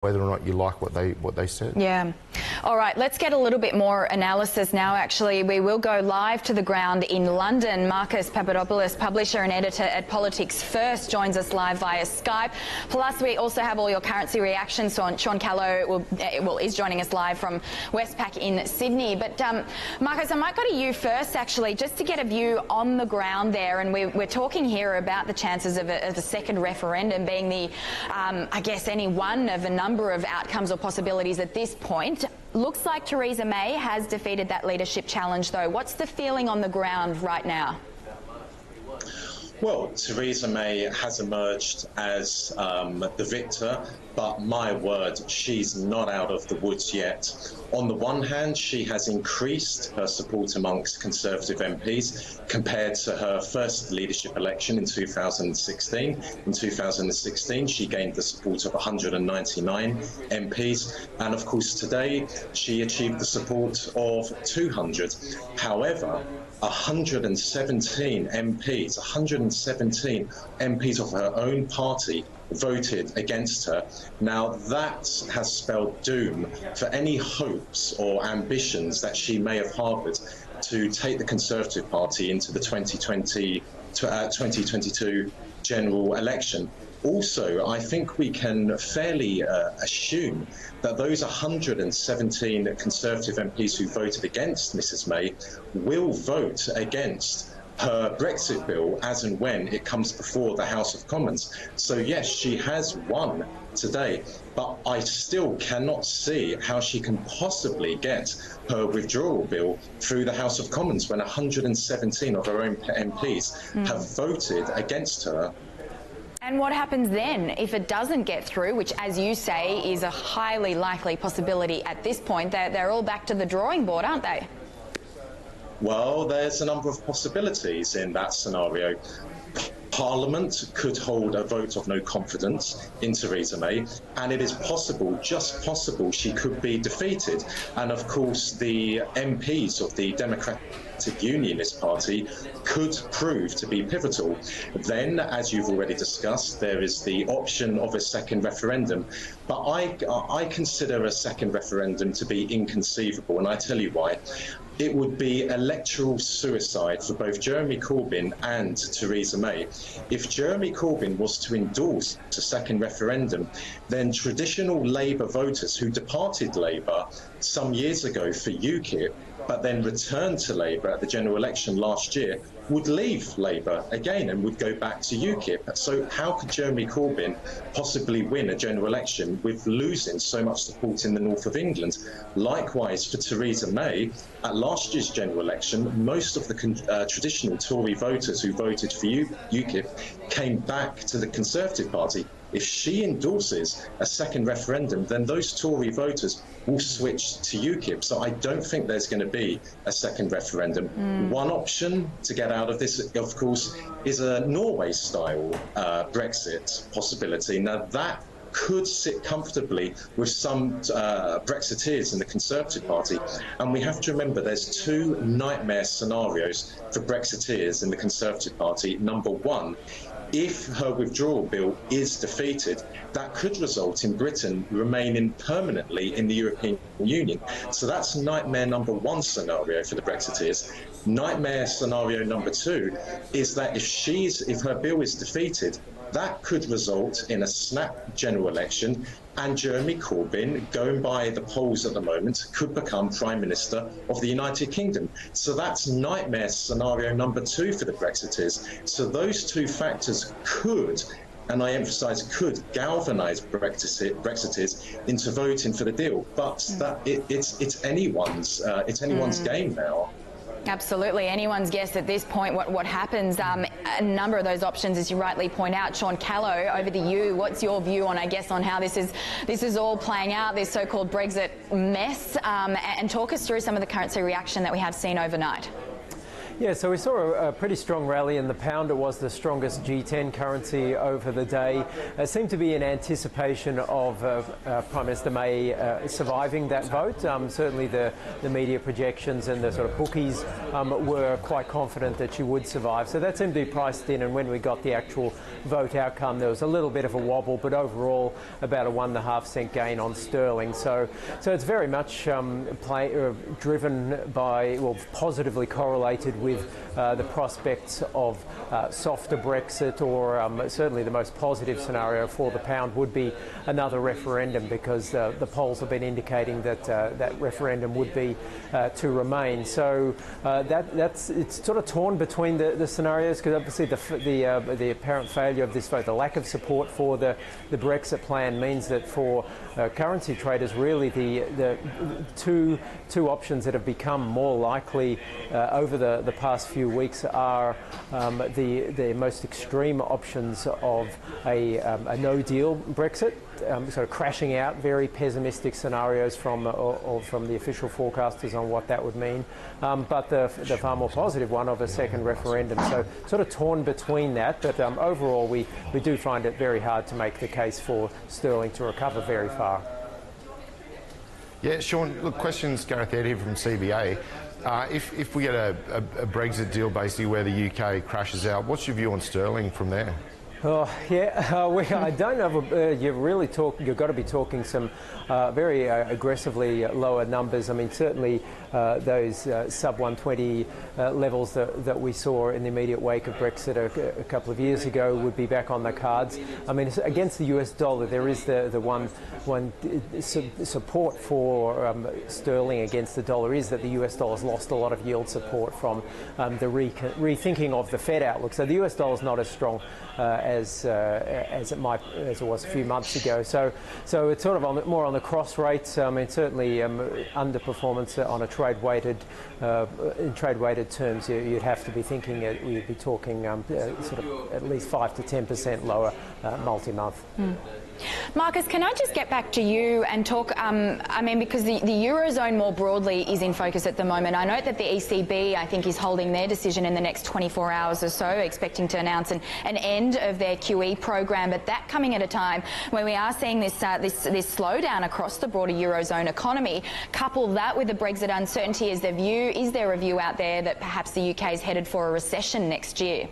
whether or not you like what they said. Yeah. All right, let's get a little bit more analysis now, actually. We will go live to the ground in London. Marcus Papadopoulos, publisher and editor at Politics First, joins us live via Skype. Plus, we also have all your currency reactions. So Sean Callow is joining us live from Westpac in Sydney. But, Marcus, I might go to you first, actually, just to get a view on the ground there. And we're talking here about the chances of a second referendum being the, I guess, any one of a number of outcomes or possibilities at this point. Looks like Theresa May has defeated that leadership challenge, though. What's the feeling on the ground right now? Well, Theresa May has emerged as the victor, but my word, she's not out of the woods yet. On the one hand, she has increased her support amongst Conservative MPs compared to her first leadership election in 2016. In 2016, she gained the support of 199 MPs, and of course today she achieved the support of 200. However, 117 MPs of her own party voted against her. Now that has spelled doom for any hopes or ambitions that she may have harboured to take the Conservative Party into the 2022 general election. Also, I think we can fairly assume that those 117 Conservative MPs who voted against Mrs May will vote against her Brexit bill as and when it comes before the House of Commons. So yes, she has won today, but I still cannot see how she can possibly get her withdrawal bill through the House of Commons when 117 of her own MPs have voted against her. And what happens then if it doesn't get through, which, as you say, is a highly likely possibility at this point? They're all back to the drawing board, aren't they? Well, there's a number of possibilities in that scenario. Parliament could hold a vote of no confidence in Theresa May, and it is possible, just possible, she could be defeated. And of course, the MPs of the Democratic Unionist Party could prove to be pivotal. Then, as you've already discussed, there is the option of a second referendum. But I consider a second referendum to be inconceivable, and I tell you why. It would be electoral suicide for both Jeremy Corbyn and Theresa May. If Jeremy Corbyn was to endorse a second referendum, then traditional Labour voters who departed Labour some years ago for UKIP, but then returned to Labour at the general election last year, would leave Labour again and would go back to UKIP. So how could Jeremy Corbyn possibly win a general election with losing so much support in the north of England? Likewise, for Theresa May, at last year's general election, most of the traditional Tory voters who voted for UKIP came back to the Conservative Party. If she endorses a second referendum, then those Tory voters will switch to UKIP. So I don't think there's going to be a second referendum. One option to get out of this, of course, is a Norway-style Brexit possibility. Now, that could sit comfortably with some Brexiteers in the Conservative Party. And we have to remember there's two nightmare scenarios for Brexiteers in the Conservative Party. Number one, if her withdrawal bill is defeated, that could result in Britain remaining permanently in the European Union. So that's nightmare number one scenario for the Brexiteers. Nightmare scenario number two is that if her bill is defeated, that could result in a snap general election, and Jeremy Corbyn, going by the polls at the moment, could become Prime Minister of the United Kingdom. So that's nightmare scenario number two for the Brexiteers. So those two factors could, and I emphasise could, galvanise Brexiteers into voting for the deal. But it's anyone's game now. Absolutely. Anyone's guess at this point what happens. A number of those options, as you rightly point out. Sean Callow, over to you. What's your view on, I guess, on how this is all playing out, this so-called Brexit mess? And talk us through some of the currency reaction that we have seen overnight. Yeah, so we saw a pretty strong rally in the pound. It was the strongest G10 currency over the day. It seemed to be in anticipation of Prime Minister May surviving that vote. Certainly the media projections and the sort of bookies were quite confident that she would survive. So that seemed to be priced in, and when we got the actual vote outcome, there was a little bit of a wobble, but overall about a 1.5 cent gain on sterling. So it's very much driven by, well, positively correlated with the prospects of softer Brexit, or certainly the most positive scenario for the pound would be another referendum, because the polls have been indicating that that referendum would be to remain. So it's sort of torn between the scenarios, because obviously the apparent failure of this vote, the lack of support for the Brexit plan, means that for currency traders, really the two options that have become more likely over the past few weeks are the most extreme options of a no-deal Brexit, sort of crashing out, very pessimistic scenarios from the official forecasters on what that would mean, but the far more positive one of a second referendum. So sort of torn between that, but overall we do find it very hard to make the case for sterling to recover very far. Yeah, Sean, look, questions, Gareth Ed here from CBA. If we get a Brexit deal basically where the UK crashes out, what's your view on sterling from there? Oh yeah, I don't know. You've got to be talking some very aggressively lower numbers. I mean, certainly those sub 120 levels that we saw in the immediate wake of Brexit a couple of years ago would be back on the cards. I mean, against the US dollar, there is the one support for sterling against the dollar is that the US dollar's lost a lot of yield support from the rethinking of the Fed outlook. So the US dollar's not as strong as it was a few months ago. So it's sort of more on the cross rates. I mean, certainly underperformance on a trade-weighted in trade-weighted terms, you'd have to be thinking you'd be talking sort of at least 5 to 10% lower multi-month. Marcus, can I just get back to you and talk, I mean, because the Eurozone more broadly is in focus at the moment. I note that the ECB, I think, is holding their decision in the next 24 hours or so, expecting to announce an end of their QE program, but that coming at a time when we are seeing this slowdown across the broader Eurozone economy. Couple that with the Brexit uncertainty, is there a view out there that perhaps the UK is headed for a recession next year?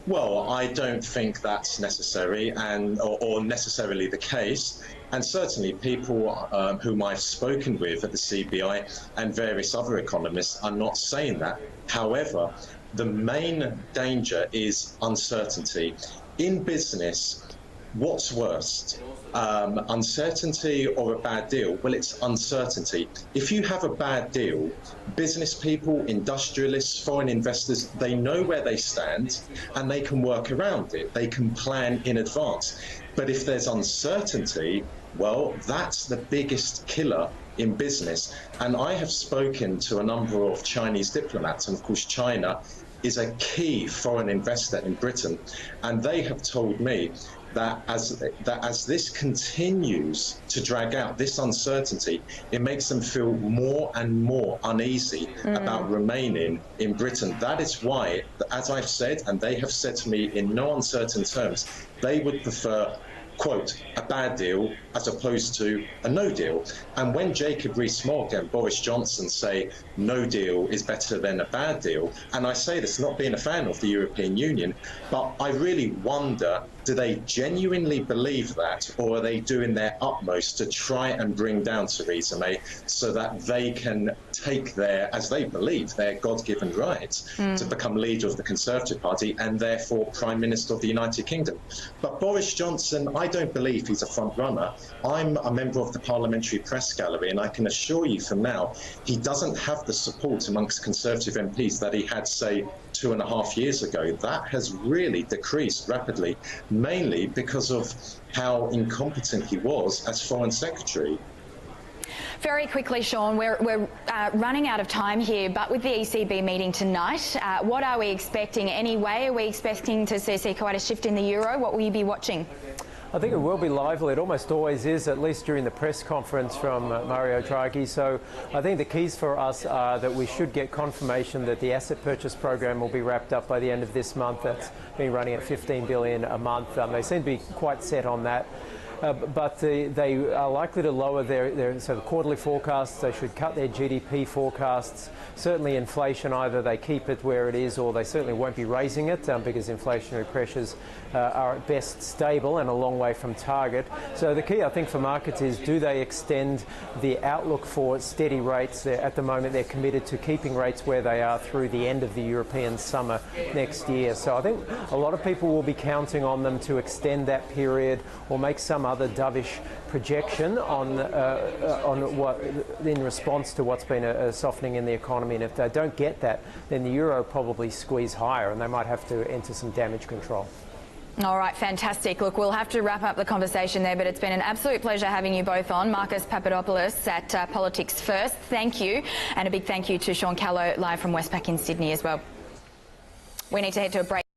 Well, I don't think that's necessary or necessarily the case. And certainly people whom I've spoken with at the CBI and various other economists are not saying that. However, the main danger is uncertainty. In business, what's worst? Uncertainty or a bad deal? Well, it's uncertainty. If you have a bad deal, business people, industrialists, foreign investors, they know where they stand and they can work around it. They can plan in advance. But if there's uncertainty, well, that's the biggest killer in business. And I have spoken to a number of Chinese diplomats, and of course China is a key foreign investor in Britain, and they have told me that as this continues to drag out, this uncertainty, it makes them feel more and more uneasy about remaining in Britain. That is why, as I've said, and they have said to me in no uncertain terms, they would prefer, quote, a bad deal as opposed to a no deal. And when Jacob Rees-Mogg and Boris Johnson say no deal is better than a bad deal, and I say this not being a fan of the European Union, but I really wonder, do they genuinely believe that, or are they doing their utmost to try and bring down Theresa May so that they can take their, as they believe, their God-given rights to become leader of the Conservative Party and therefore Prime Minister of the United Kingdom? But Boris Johnson, I don't believe he's a front runner. I'm a member of the Parliamentary Press Gallery, and I can assure you from now, he doesn't have the support amongst Conservative MPs that he had, say, 2.5 years ago. That has really decreased rapidly, mainly because of how incompetent he was as Foreign Secretary. Very quickly, Sean, we're running out of time here, but with the ECB meeting tonight, what are we expecting? Any way are we expecting to see quite a shift in the euro? What will you be watching? I think it will be lively. It almost always is, at least during the press conference from Mario Draghi. So I think the keys for us are that we should get confirmation that the asset purchase program will be wrapped up by the end of this month. That's been running at $15 billion a month. They seem to be quite set on that. But they are likely to lower their sort of quarterly forecasts. They should cut their GDP forecasts. Certainly inflation, either they keep it where it is or they certainly won't be raising it because inflationary pressures are at best stable and a long way from target. So the key, I think, for markets is, do they extend the outlook for steady rates? At the moment, they're committed to keeping rates where they are through the end of the European summer next year. So I think a lot of people will be counting on them to extend that period or make some other dovish projection on what in response to what's been a softening in the economy. And if they don't get that, then the euro probably squeeze higher and they might have to enter some damage control. All right, fantastic. Look, we'll have to wrap up the conversation there, but it's been an absolute pleasure having you both on. Marcus Papadopoulos at Politics First, thank you. And a big thank you to Sean Callow live from Westpac in Sydney as well. We need to head to a break.